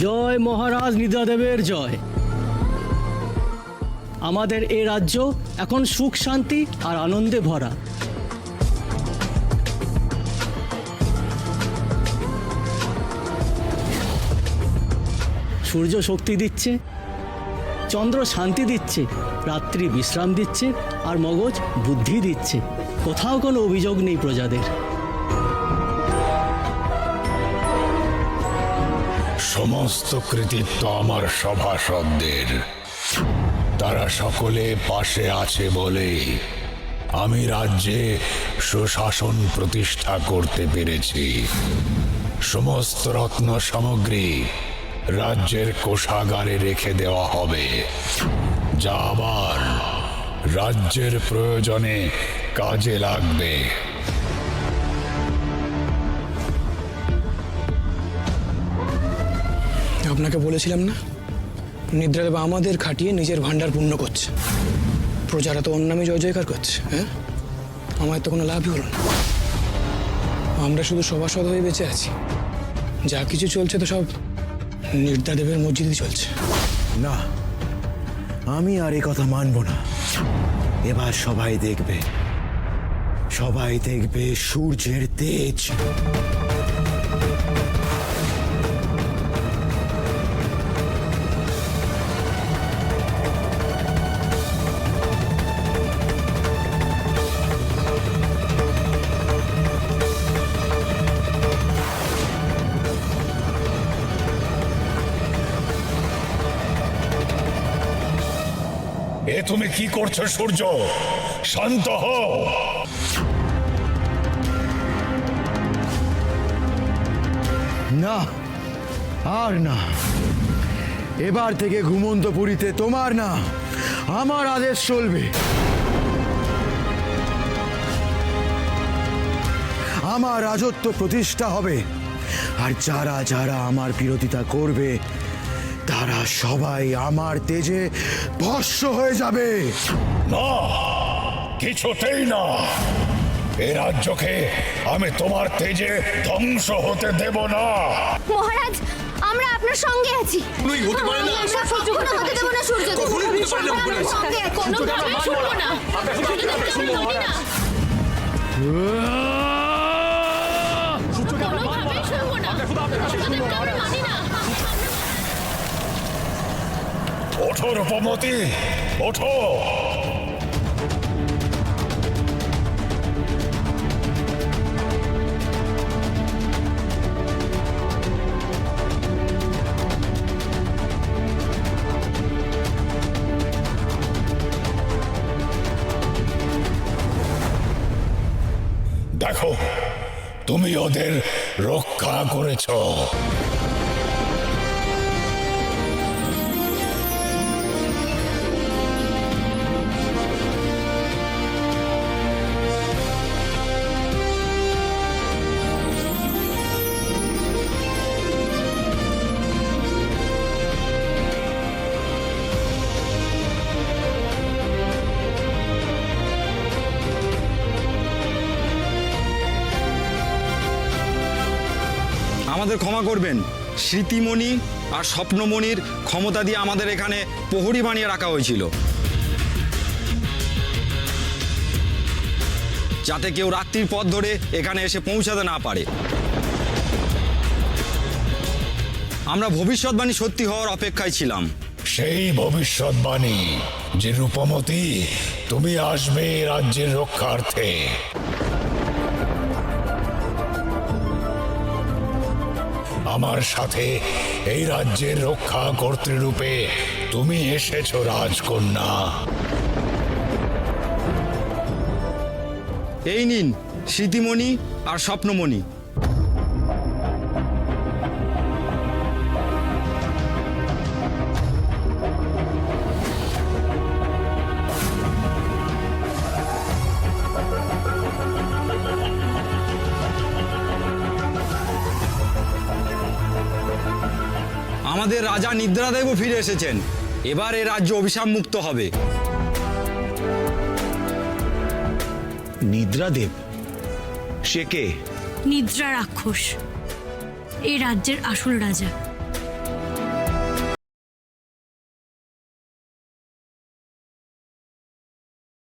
জয় মহারাজ নিদ্রাদেবের জয়। আমাদের এ রাজ্য এখন সুখ শান্তি আর আনন্দে ভরা। সূর্য শক্তি দিচ্ছে, চন্দ্র শান্তি দিচ্ছে, রাত্রি বিশ্রাম দিচ্ছে, আর মগজ বুদ্ধি দিচ্ছে। কোথাও কোনো অভিযোগ নেই প্রজাদের। সমস্ত কৃতিত্ব আমার সভাসদদের। তারা সকলে পাশে আছে বলেই আমি রাজ্যে সুশাসন প্রতিষ্ঠা করতে পেরেছি। সমস্ত রত্ন সামগ্রী রাজ্যের কোষাগারে রেখে দেওয়া হবে, যা আবার রাজ্যের প্রয়োজনে কাজে লাগবে। আপনাকে বলেছিলাম না, নিদ্রাদেব আমাদের খাটিয়ে নিজের ভান্ডার পূর্ণ করছে। প্রজারা তো ওর নামে জয় জয়কার করছে। হ্যাঁ, আমার তো কোনো লাভই হলো না। আমরা শুধু সভাসদ হয়ে বেঁচে আছি। যা কিছু চলছে তো সব নিদ্রাদেবের মসজিদে চলছে। না, আমি আর এ কথা মানব না। এবার সবাই দেখবে সূর্যের তেজ। এ তুমি কি করছো সূর্য? শান্ত হও। না, আর না। এবার থেকে ঘুমন্তপুরীতে তোমার না, আমার আদেশ চলবে। আমার রাজত্ব প্রতিষ্ঠা হবে, আর যারা যারা আমার বিরোধিতা করবে তারা সবাই আমার তেজে ভস্ম হয়ে যাবে। না, কিছুতেই না। এ রাজ্যকে আমি তোমার তেজে ধ্বংস হতে দেব না। মহারাজ, আমরা আপনার সঙ্গে আছি। আমরা কখনো হতে দেব না সূর্যদেব। আমরা সঙ্গে আছি। কোনোভাবেই শুনবো না। সূর্যদেবকে আমরা নড়ি না। কোনোভাবেই শুনবো না। সূর্যদেবকে আমরা মানি না। ওঠো রূপমতি, ওঠো। দেখো, তুমি ওদের রক্ষা করেছ। আমাদের ক্ষমা করবেন। স্মৃতিমণি আর স্বপ্নমণির ক্ষমতা দিয়ে আমাদের এখানে প্রহরী বানিয়ে রাখা হয়েছিল, যাতে কেউ রাত্রির পথ ধরে এখানে এসে পৌঁছাতে না পারে। আমরা ভবিষ্যৎবাণী সত্যি হওয়ার অপেক্ষায় ছিলাম। সেই ভবিষ্যৎবাণী যে রূপমতি তুমি আসবে রাজ্যের রক্ষার্থে। আমার সাথে এই রাজ্যের রক্ষা কর্তৃরূপে তুমি এসেছো রাজকন্যা। এই নিন স্মৃতিমণি আর স্বপ্নমণি। আমাদের রাজা নিদ্রাদেবও ফিরে এসেছেন। এবার এ রাজ্য অভিশাপ মুক্ত হবে। নিদ্রাদেব? সে কে? নিদ্রা রাক্ষস, এই রাজ্যের আসল রাজা।